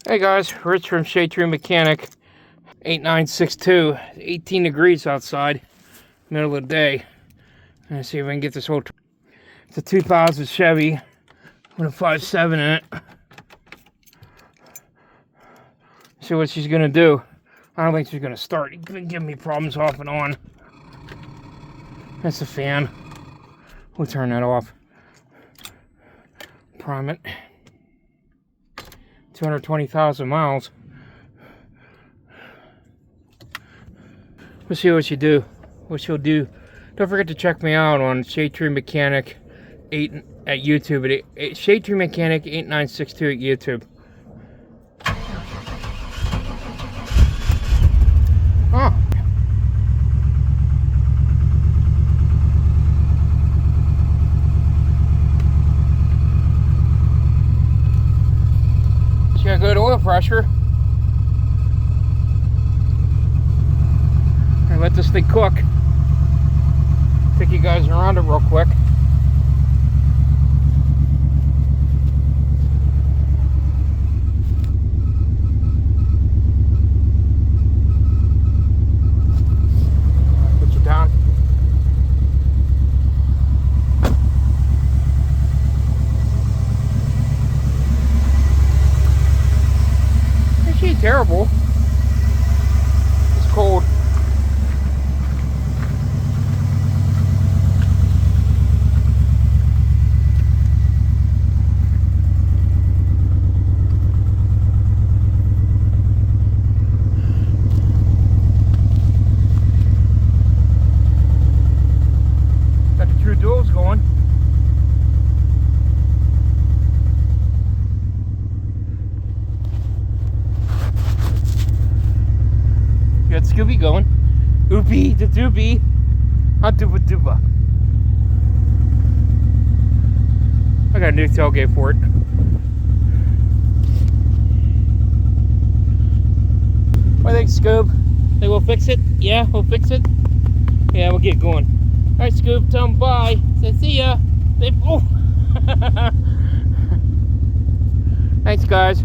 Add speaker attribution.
Speaker 1: Hey guys, Rich from Shade Tree Mechanic, 8962. 18 degrees outside, middle of the day. Let's see if I can get this whole. It's a 2000 Chevy with a 5.7 in it. See what she's gonna do. I don't think she's gonna start. It's been giving me problems off and on. That's the fan. We'll turn that off. Prime it. 220,000 miles. We'll see what she do. What she'll do. Don't forget to check me out on Shade Tree Mechanic 8 at YouTube. Shade Tree Mechanic 8962 at YouTube. Oh. She got good oil pressure. I let this thing cook. Take you guys around it real quick. Put you down. She ain't terrible. It's cold. Got the true duals going. Got Scooby going. Oopie the doobie. Not dooba dooba. I got a new tailgate for it. What do you think, Scoob? Think we'll fix it? Yeah, we'll fix it? Yeah, we'll get going. Alright, Scoob, tell them bye. Say see ya. Say, oh! Thanks, guys.